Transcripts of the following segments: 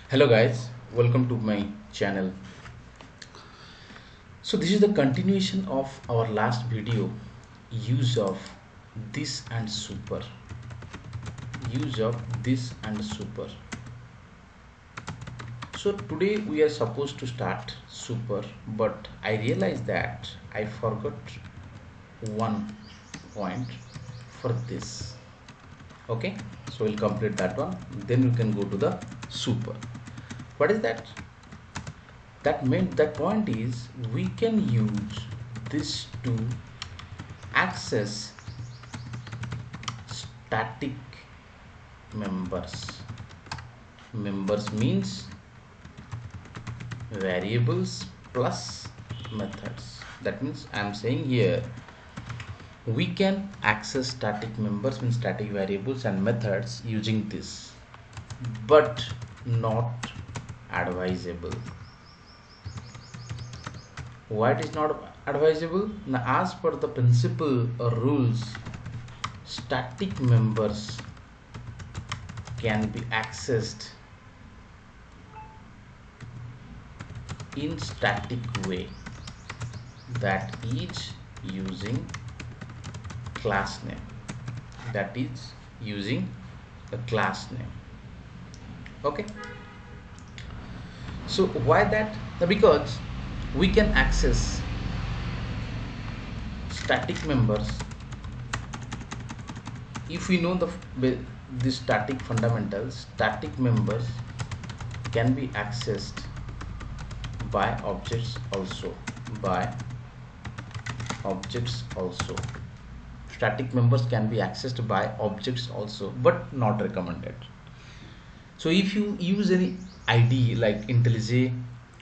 Hello guys, welcome to my channel. So this is the continuation of our last video, use of this and super. Use of this and super. So today we are supposed to start super, but I realized that I forgot one point for this. Okay, so we'll complete that one, then we can go to the super. What is that? That point is we can use this to access static members. Members means variables plus methods. That means I am saying here we can access static members, means static variables and methods using this, but not advisable. Why it is not advisable? Now, as per the principle or rules, static members can be accessed in static way, that is using class name. That is using a class name. Okay. So why that? Because we can access static members if we know the static fundamentals. Static members can be accessed by objects also. Static members can be accessed by objects also, but not recommended. So if you use any IDE like IntelliJ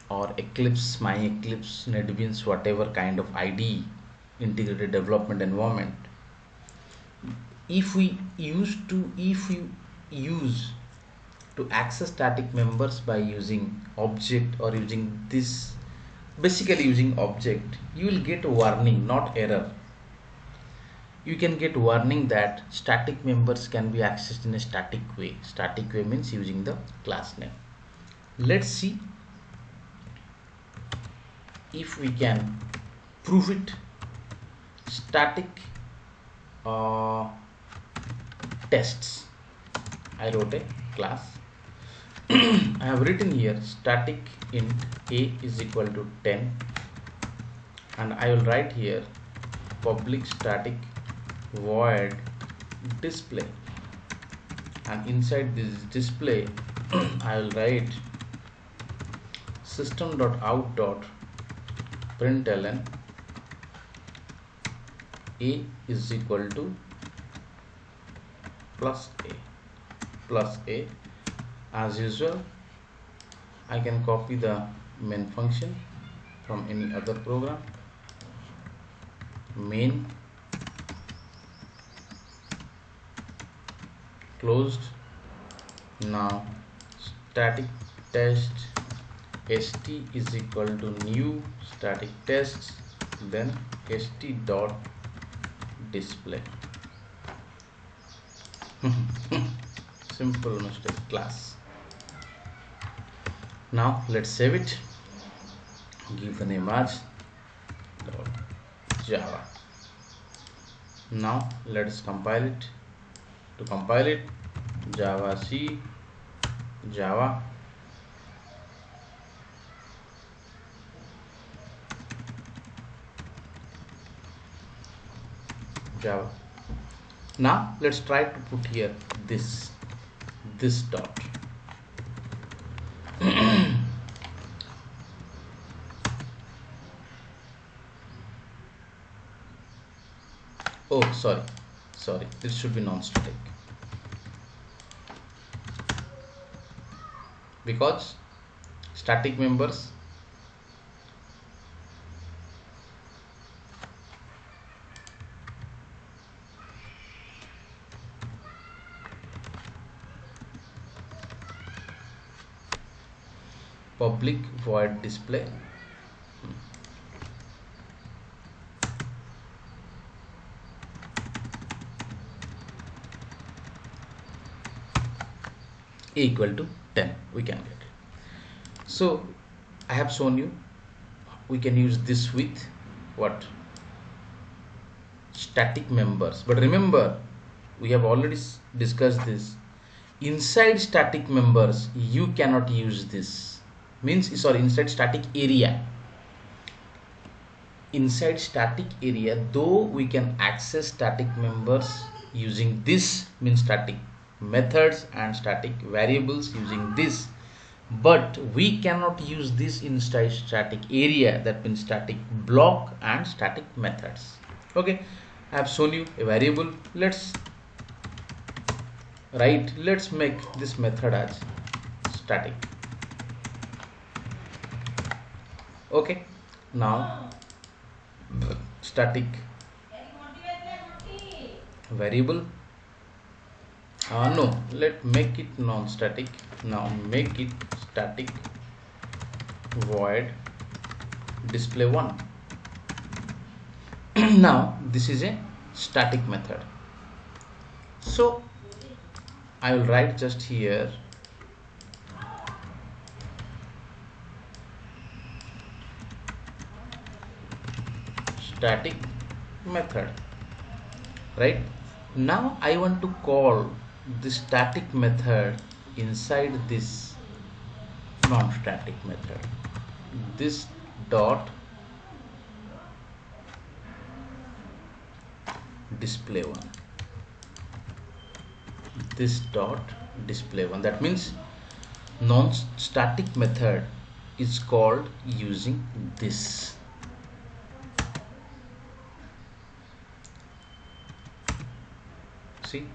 or Eclipse, My Eclipse, NetBeans, whatever kind of IDE, integrated development environment, if you use to access static members by using object or using this, basically using object, you will get a warning, not error. You can get warning that static members can be accessed in a static way. Static way means using the class name. Let's see if we can prove it. Static tests. I wrote a class. I have written here static int a is equal to 10, and I will write here public static void display, and inside this display I will write system.out.println a is equal to plus a. As usual, I can copy the main function from any other program. Main closed. Now static test st is equal to new static tests, then st dot display. Simple mistake class. Now let's save it, give the name as Java. Now let's compile it. To compile it, Java C, Java, Java. Now let's try to put here this dot. Oh, sorry, it should be non-static, because static members public void display equal to 10, we can get it. So I have shown you we can use this with what, static members. But remember, we have already discussed this. Inside static members you cannot use this, means sorry, inside static area, inside static area though we can access static members using this, means static methods and static variables using this, but we cannot use this inside static area, that means static block and static methods. Okay, I have shown you a variable. Let's make this method as static. Okay, now static variable, no, let make it non-static. Now make it static void display 1. Now this is a static method, so I will write just here static method, right? Now I want to call the static method inside this non-static method, this dot display 1, this dot display 1. That means non-static method is called using this. See,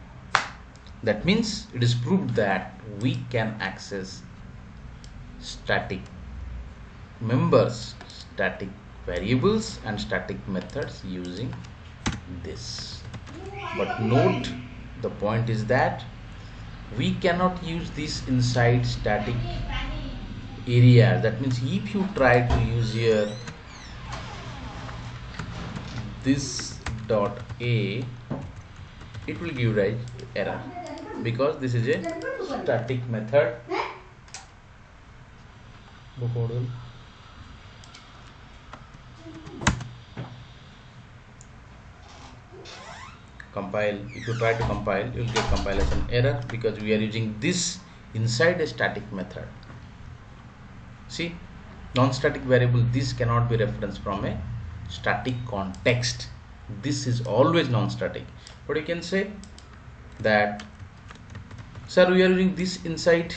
that means it is proved that we can access static members, static variables and static methods using this. But note, the point is that we cannot use this inside static area. That means if you try to use here this dot a, it will give rise to error, because this is a static method. Compile, if you try to compile, you will get compilation error, because we are using this inside a static method. See, non-static variable, this cannot be referenced from a static context. This is always non-static. But you can say that, sir, we are using this inside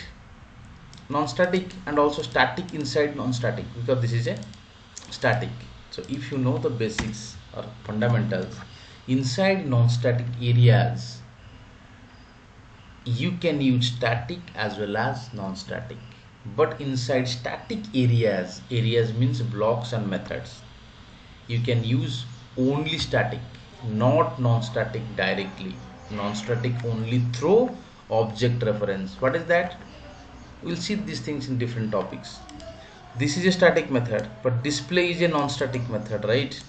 non-static and also static inside non-static, because this is a static. So if you know the basics or fundamentals, inside non-static areas you can use static as well as non-static, but inside static areas means blocks and methods, you can use only static, not non-static directly. Non-static only through object reference. What is that? We'll see these things in different topics. This is a static method, but display is a non-static method, right?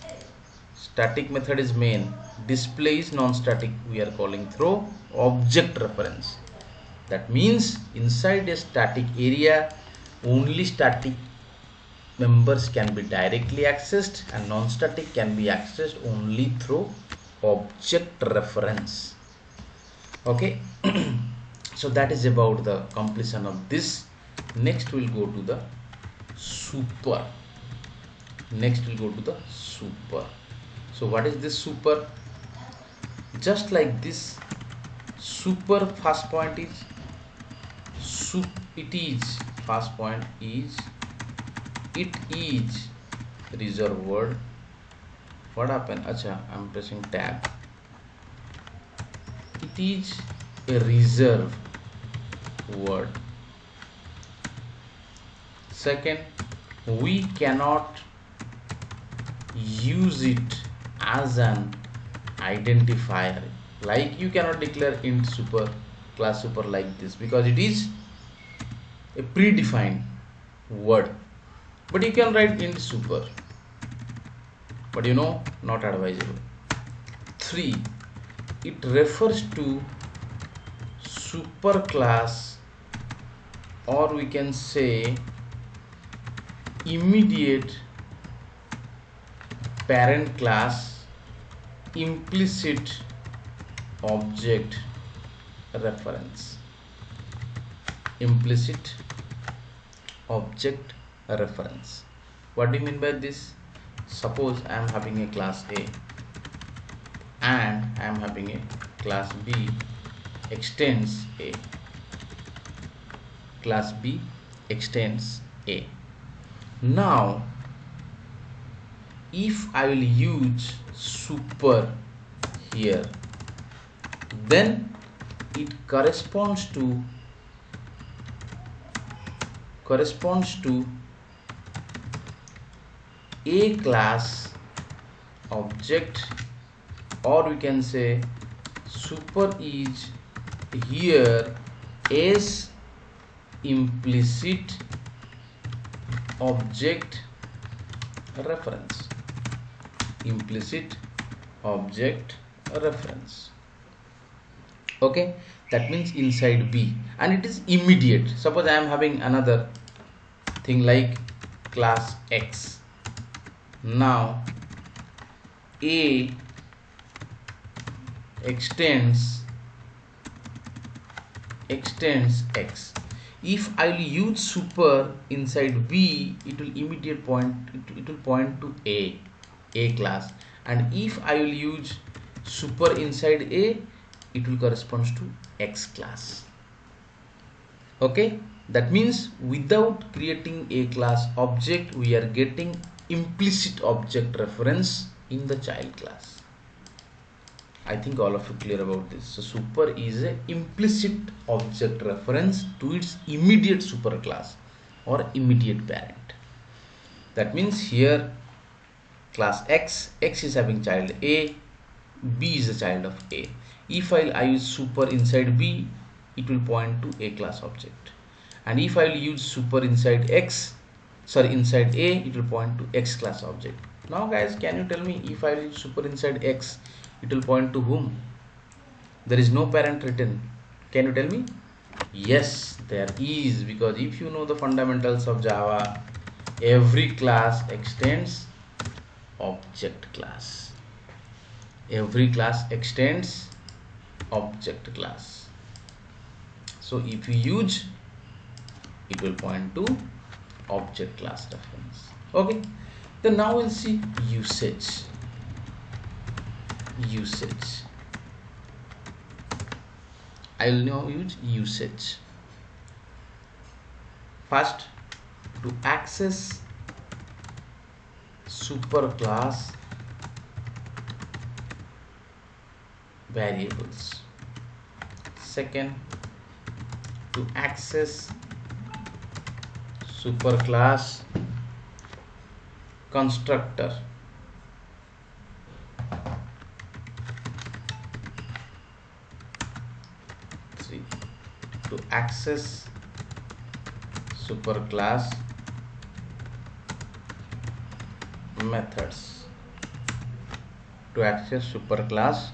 Static method is main, display is non-static, we are calling through object reference. That means inside a static area only static members can be directly accessed and non-static can be accessed only through object reference. Okay. So that is about the completion of this. Next we'll go to the super. So what is this super? Just like this, super first point is first point is it is reserved word. What happened? Acha, I'm pressing tab. It is a reserved word. Second, we cannot use it as an identifier, like you cannot declare int super, class super like this, because it is a predefined word. But you can write int super, but not advisable. 3, it refers to super class, or we can say immediate parent class implicit object reference. Implicit object reference. What do you mean by this? Suppose I am having a class A and I am having a class B extends A. Class B extends A. Now if I will use super here, then it corresponds to A class object, or we can say super is here as implicit object reference. Implicit object reference. Okay, that means inside B, and it is immediate. Suppose I am having another thing like class X. Now A extends X. If I will use super inside B, it will point to A class, and if I will use super inside A, it will correspond to X class. Okay, that means without creating a class object, we are getting implicit object reference in the child class. I think all of you clear about this. So super is a implicit object reference to its immediate super class or immediate parent. That means here class X is having child A, B is a child of A. If I use super inside B, it will point to A class object, and if I will use super inside inside A, it will point to X class object. Now guys, can you tell me, if I use super inside X, it will point to whom? There is no parent written. Can you tell me? Yes, there is, because if you know the fundamentals of Java, every class extends object class. Every class extends object class. So if you use, it will point to object class reference. Okay, then now we'll see usage. I will now use usage. First, to access superclass variables. Second, to access superclass constructor. To access superclass methods. To access superclass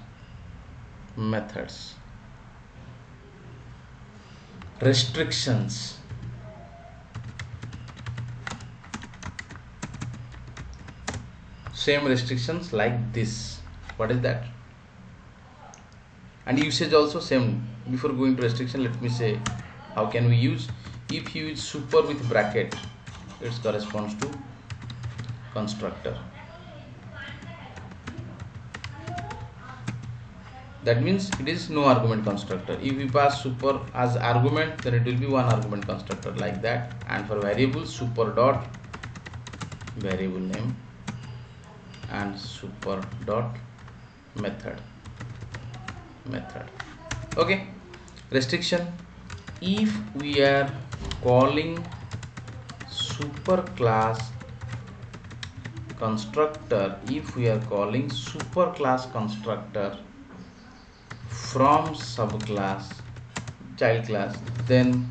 methods. Restrictions. Same restrictions like this. What is that? And usage also same. Before going to restriction, let me say how can we use. If you use super with bracket, it corresponds to constructor. That means it is no argument constructor. If we pass super as argument, then it will be one argument constructor, like that. And for variable, super dot variable name and super dot method. Okay, restriction. If we are calling superclass constructor, from subclass child class, then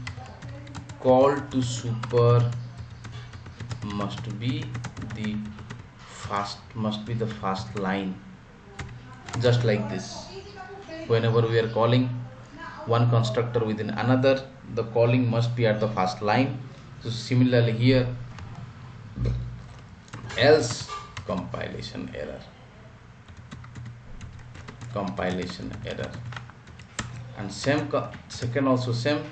call to super must be the first line, just like this. Whenever we are calling one constructor within another, the calling must be at the first line. So similarly here, else compilation error, and second also same,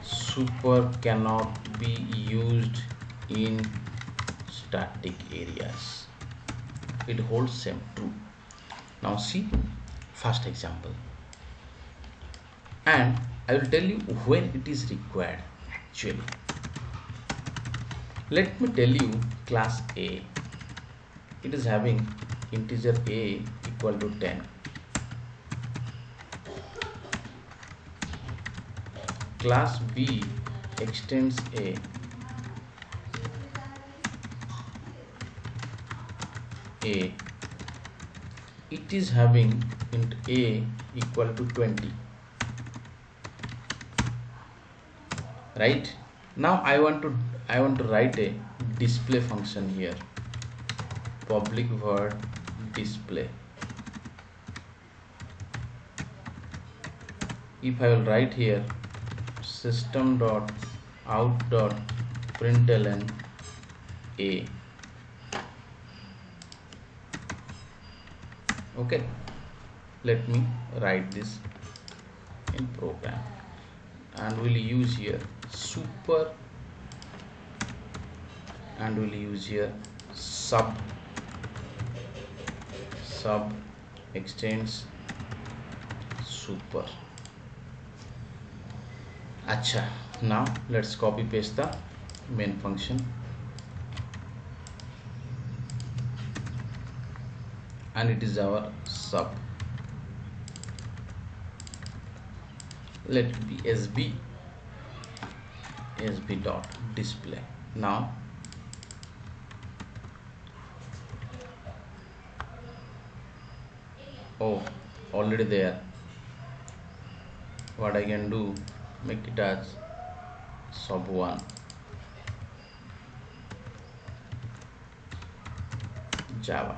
super cannot be used in static areas. It holds same true. Now see first example, and I will tell you when it is required actually. Let me tell you, class A, it is having integer A equal to 10. Class B extends A, it is having int A equal to 20, right? Now I want to write a display function here, public void display. If I will write here system dot out dot println A, okay, let me write this in program, and we'll use here super, and we'll use here sub extends super. Acha, now let's copy paste the main function, and it is our sub. Let it be sb dot display. Now oh, already there. What I can do, make it as sub1 Java.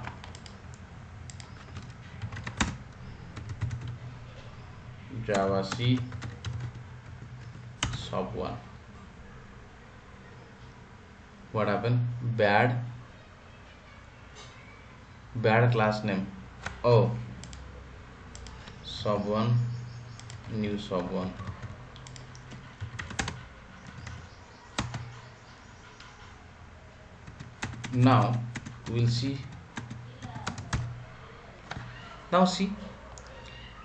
Java C sub1. What happened? Bad class name. Oh, sub1 new sub1. Now we'll see. Now see,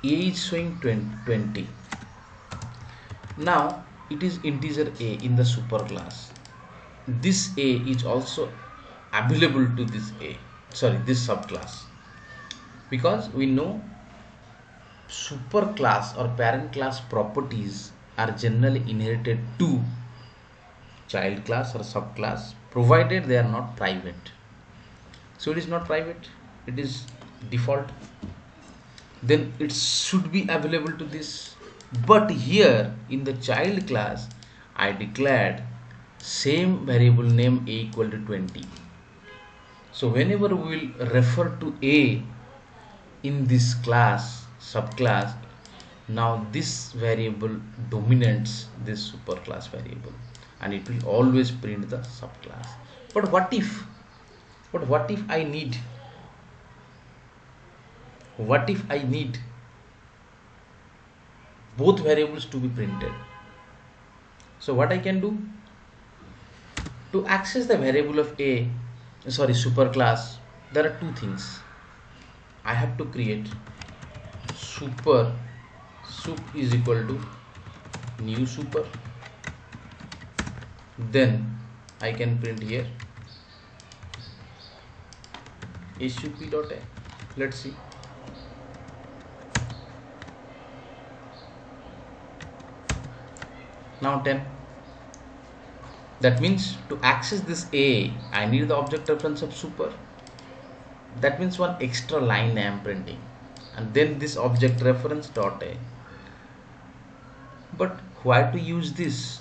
A is showing 20. Now it is integer A in the super class. This A is also available to this this subclass, because we know super class or parent class properties are generally inherited to child class or subclass, provided they are not private. So it is not private, it is default, then it should be available to this. But here in the child class I declared same variable name A equal to 20. So whenever we will refer to A in this class subclass, now this variable dominates this superclass variable, and it will always print the subclass. But what if I need both variables to be printed? So what I can do, to access the variable of superclass, there are two things. I have to create sup is equal to new super, then I can print here sup.a. Let's see. Now 10. That means to access this A, I need the object reference of super. That means one extra line I am printing, and then this object reference dot A. But why to use this?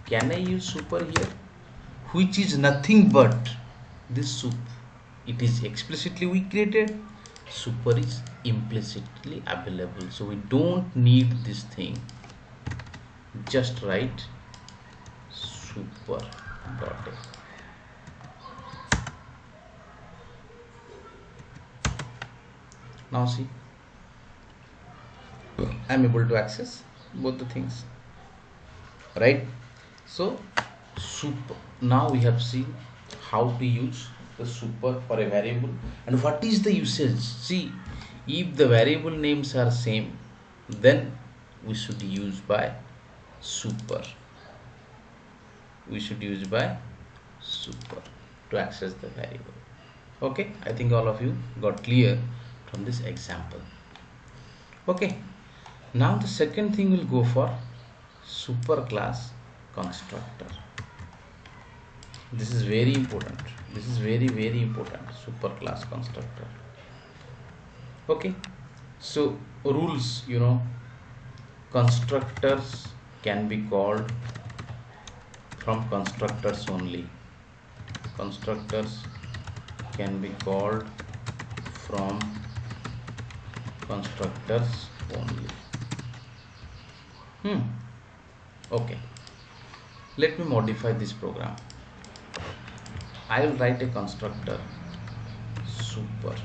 Can I use super here, which is nothing but this sup? It is explicitly we created, super is implicitly available, so we don't need this thing. Just write super dot A. Now see, I'm able to access both the things, right? So super, now we have seen how to use the super for a variable and what is the usage. See, if the variable names are same, then we should use by super. We should use by super to access the variable. Okay, I think all of you got clear from this example. Okay, now the second thing will go for superclass constructor. This is very important. This is very important. Superclass constructor. Okay, so rules, constructors can be called from constructors only. Constructors can be called from constructors only. Okay, let me modify this program. I will write a constructor super.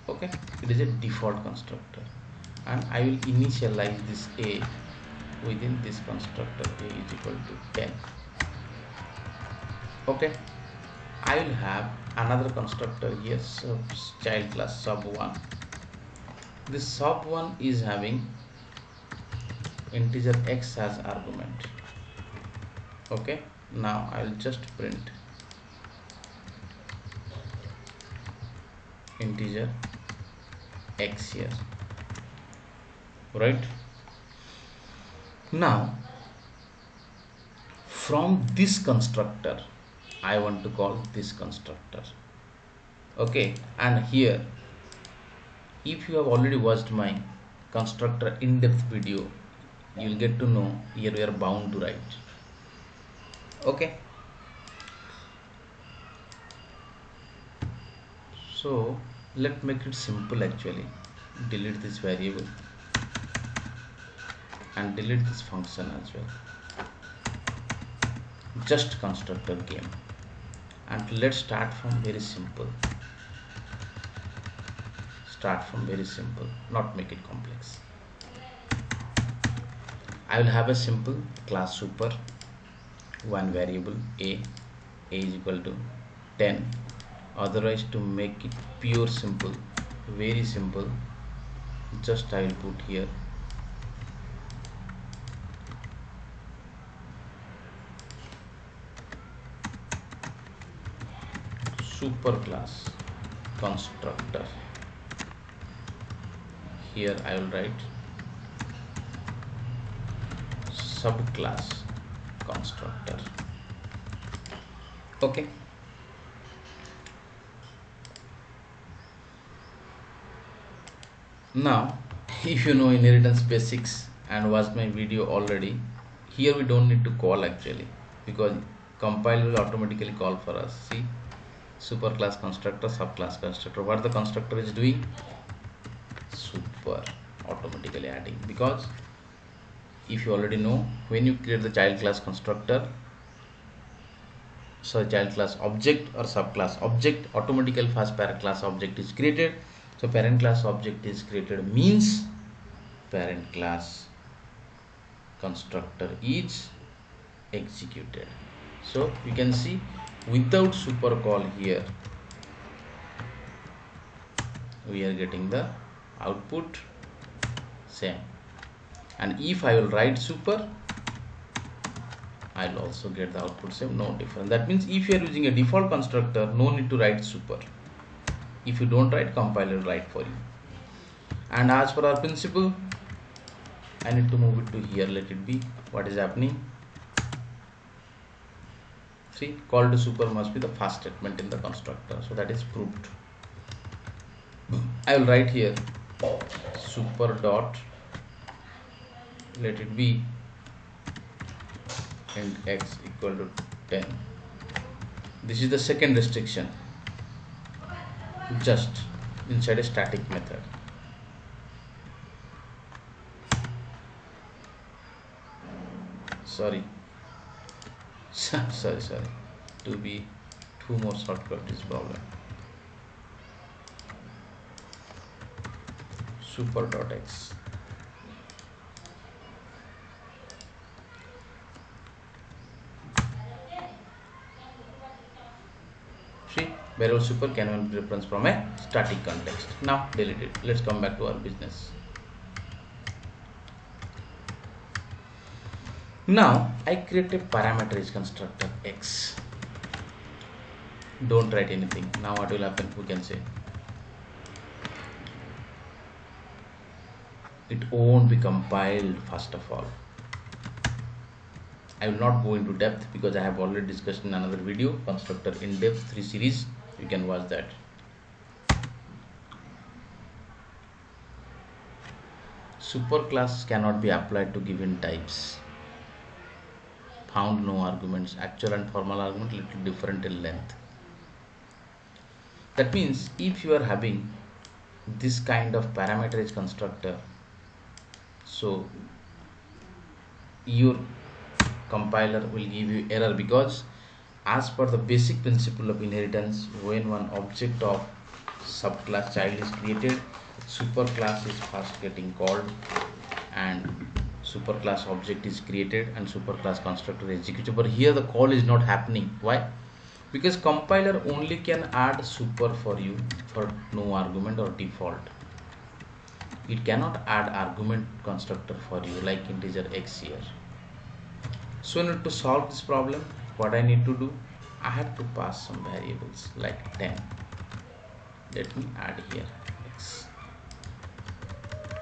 Okay, it is a default constructor, and I will initialize this a within this constructor. A is equal to 10. Okay, I will have another constructor here, child class sub1. This sub1 is having integer x as argument. Okay, now I will just print integer x here, right? Now from this constructor I want to call this constructor. Okay, and here, if you have already watched my constructor in-depth video, you will get to know here we are bound to write. Okay, so let's make it simple. Actually, delete this variable and delete this function as well. Just constructor game, and let's start from very simple. Start from very simple, not make it complex. I will have a simple class super, one variable a is equal to 10. Otherwise, to make it pure simple, very simple, just I will put here superclass constructor. Here I will write subclass constructor. Okay, now if you know inheritance basics and watched my video already, here we don't need to call actually, because compiler will automatically call for us. See, superclass constructor, subclass constructor, what the constructor is doing, super automatically adding. Because if you already know, when you create the child class constructor, so child class object or subclass object, automatically first parent class object is created. So parent class object is created means parent class constructor is executed. So you can see without super call here we are getting the output same, and if I will write super, I will also get the output same, no difference. That means if you are using a default constructor, no need to write super. If you don't write, compiler will write for you. And as per our principle, I need to move it to here. Let it be. What is happening? See, call to super must be the first statement in the constructor, so that is proved. I will write here super dot, let it be int x equal to 10. This is the second restriction, just inside a static method. Sorry, to be two more shortcut is problem. super.x. See, variable super can be reference from a static context. Now delete it. Let's come back to our business. Now I create a parameterized constructor x. Don't write anything. Now what will happen? We can say it won't be compiled first of all. I will not go into depth because I have already discussed in another video, constructor in depth 3 series. You can watch that. Superclass cannot be applied to given types. Found no arguments. Actual and formal argument little different in length. That means if you are having this kind of parameterized constructor, so your compiler will give you error, because as per the basic principle of inheritance, when one object of subclass child is created, superclass is first getting called and superclass object is created and superclass constructor is executed. But here the call is not happening. Why? Because compiler only can add super for you for no argument or default. It cannot add argument constructor for you like integer x here. So in order to solve this problem, what I need to do, I have to pass some variables like 10. Let me add here x.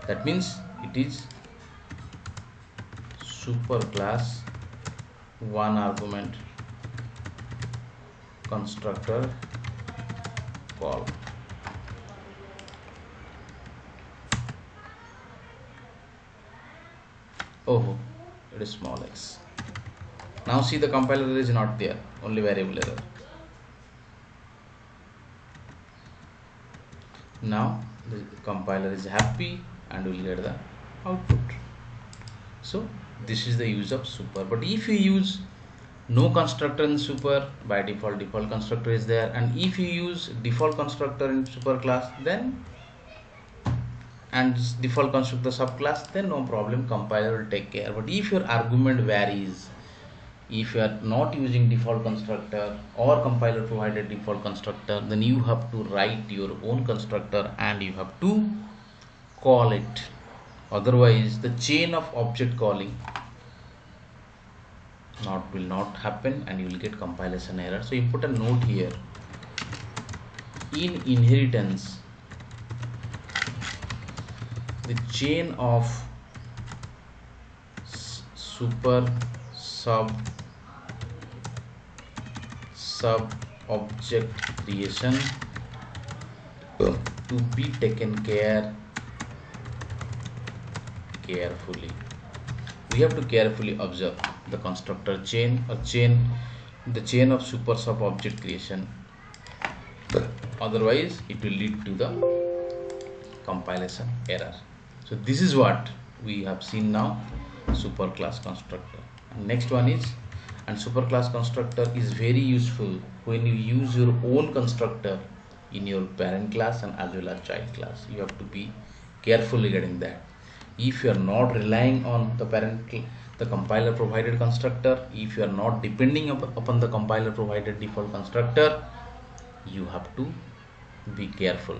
That means it is superclass one argument constructor call. Oh, it is small x. Now see, the compiler is not there, only variable error. Now the compiler is happy and will get the output. So this is the use of super. But if you use no constructor in super, by default constructor is there, and if you use default constructor in superclass, then and default constructor subclass, then no problem, compiler will take care. But if your argument varies, if you are not using default constructor or compiler provided default constructor, then you have to write your own constructor and you have to call it. Otherwise the chain of object calling will not happen and you will get compilation error. So you put a note here, in inheritance the chain of super sub object creation to be taken carefully. We have to carefully observe the constructor chain or the chain of super sub object creation. Otherwise it will lead to the compilation error. So this is what we have seen now, superclass constructor. Next one is, and superclass constructor is very useful when you use your own constructor in your parent class and as well as child class. You have to be careful regarding that. If you are not relying on the compiler provided constructor, if you are not depending upon the compiler provided default constructor, you have to be careful.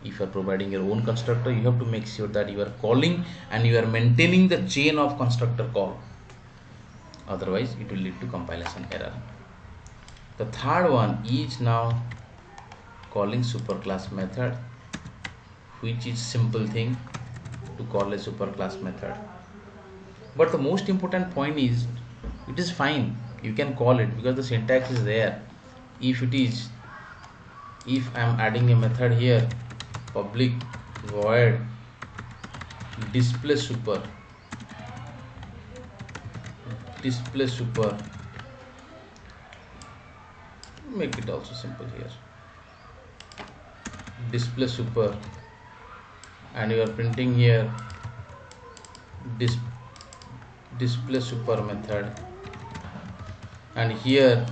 If you are providing your own constructor, you have to make sure that you are calling and you are maintaining the chain of constructor call. Otherwise it will lead to compilation error. The third one is now calling superclass method, which is simple thing to call a superclass method. But the most important point is, it is fine, you can call it because the syntax is there. If I am adding a method here, public void display super, make it also simple here, display super, and you are printing here display super method, and here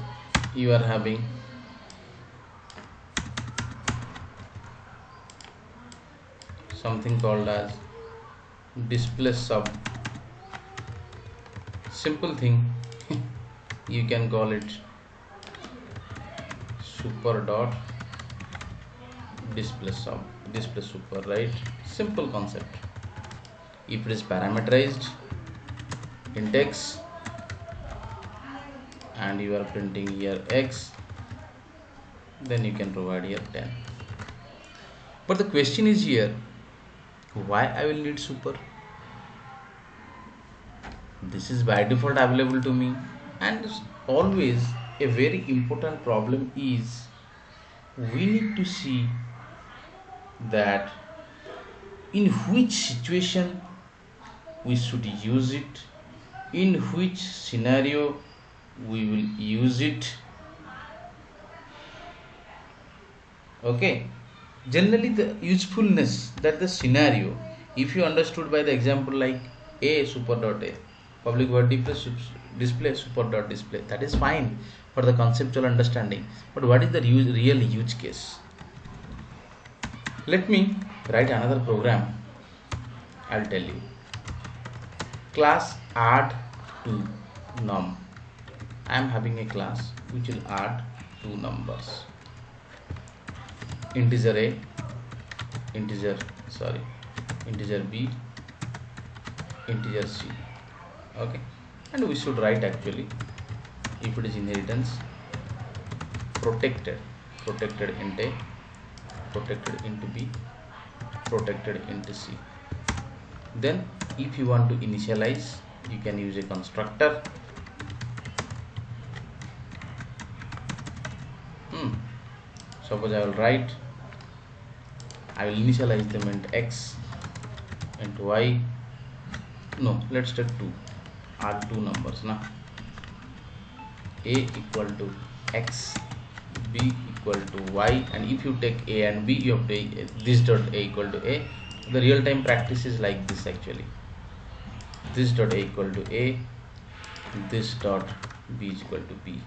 you are having something called as display sub. Simple thing. You can call it super dot display sub, display super, right? Simple concept. If it is parameterized index and you are printing here x, then you can provide here 10. But the question is here, why I will need super? This is by default available to me. And always a very important problem is we need to see that in which situation we should use it, in which scenario we will use it. Okay, generally the usefulness, that the scenario, if you understood by the example like a super dot a public void display super dot display, that is fine for the conceptual understanding. But what is the real use case? Let me write another program. I'll tell you. Class add to num. I am having a class which will add two numbers, integer a, integer b, integer c. Okay, and we should write actually, if it is inheritance, protected into a, protected into b, protected into c. Then if you want to initialize, you can use a constructor. Suppose I will write, I will initialize them into x, into y. No, let's take 2. Add two numbers now. A equal to x, b equal to y, and if you take a and b, you have to take this dot a equal to a. The real time practice is like this actually. This dot a equal to a, this dot b is equal to b.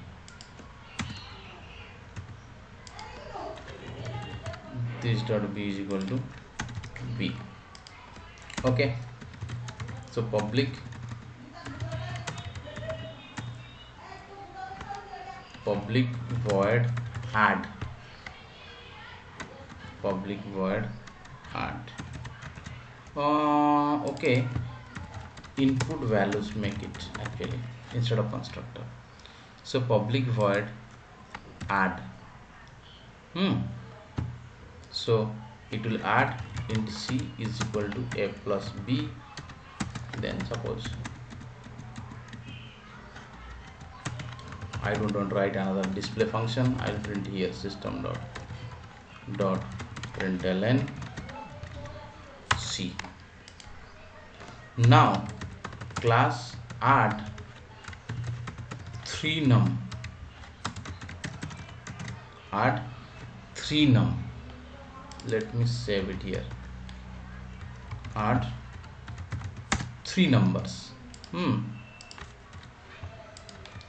This dot b is equal to b. Okay, so public void add, public void add. Okay, input values make it actually instead of constructor. So public void add. So it will add int c is equal to a plus b. Then suppose I don't want to write another display function, I'll print here system dot println c. Now class add 3 num, add 3 num. Let me save it here. Add 3 numbers.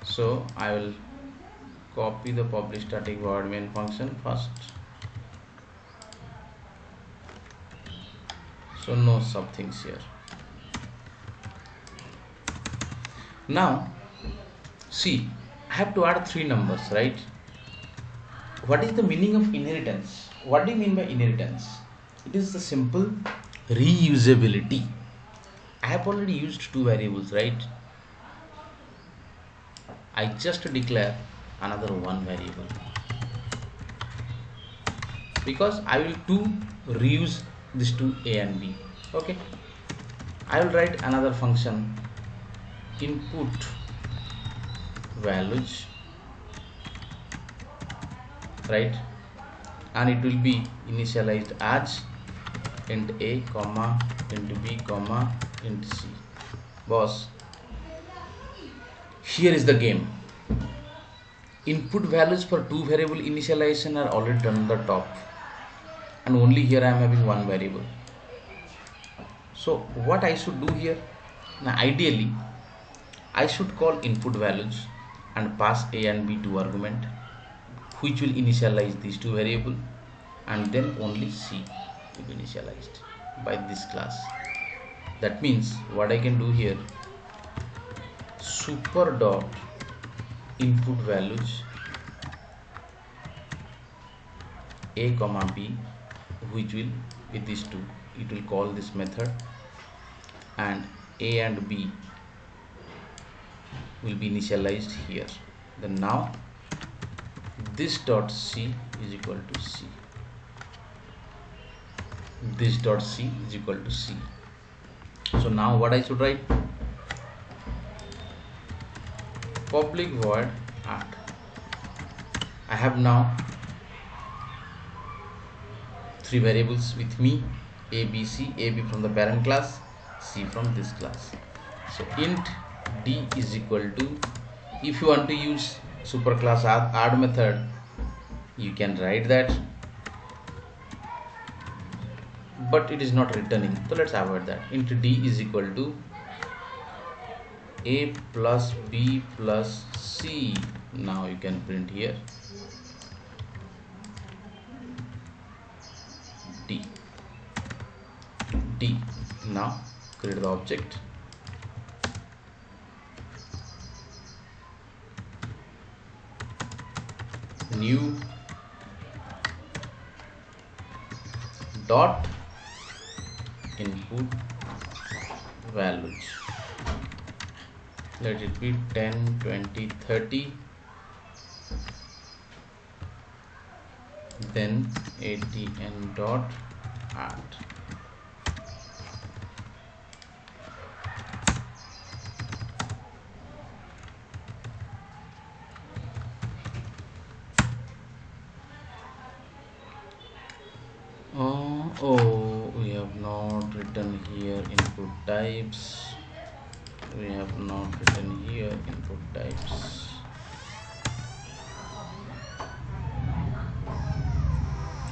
So I will copy the public static void main function first. So no sub things here. Now see, I have to add 3 numbers, right? What is the meaning of inheritance? What do you mean by inheritance? It is the simple reusability. I have already used 2 variables, right? I just declare another 1 variable because I will reuse these two a and b. Okay, I will write another function, input values, right, and it will be initialized as int a comma int b comma int c. Boss, here is the game. Input values for 2 variable initialization are already done on the top, and only here I am having 1 variable. So what I should do here? Now ideally I should call input values and pass a and b to argument, which will initialize these 2 variables, and then only c will be initialized. by this class. That means what I can do here, super dot input values a comma b, which will with these two it will call this method, and a and b will be initialized here. Then now this dot c is equal to c, this dot c is equal to c. So now what I should write, public void add. I have now three variables with me, a b c, a b from the parent class, c from this class. So int d is equal to, if you want to use superclass add method, you can write that, but it is not returning, so let's avoid that. Int d is equal to a plus b plus c. Now you can print here d. Now create the object, new dot input values, let it be 10, 20, 30, then atn dot add. Oh, we have not written here input types. We have not written here input types.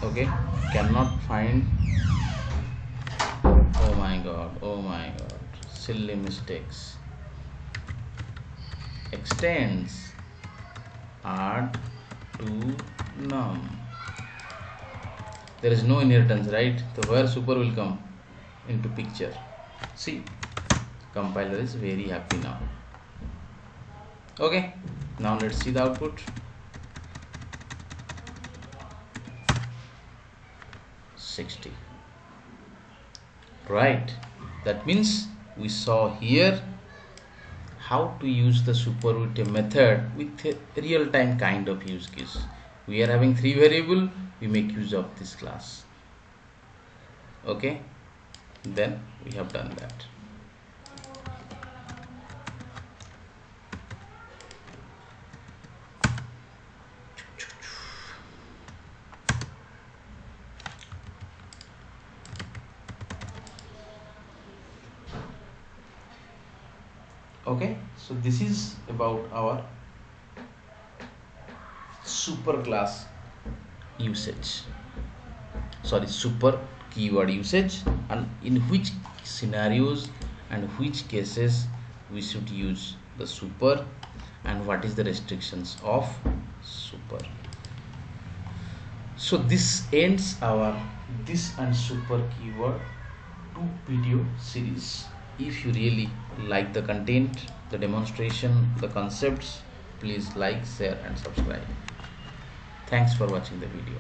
Okay, cannot find. Oh my god, silly mistakes. Extends add to num. There is no inheritance, right? So where super will come into picture? See, compiler is very happy now. Okay, now let's see the output. 60. Right, that means we saw here how to use the super with a method with a real-time kind of use case. We are having three variable, we make use of this class. Okay, then we have done that. Okay, so this is about our super class usage, sorry, super keyword usage, and in which scenarios and which cases we should use the super, and what is the restrictions of super. So this ends our this and super keyword 2 video series. If you really like the content, the demonstration, the concepts, please like, share and subscribe. Thanks for watching the video.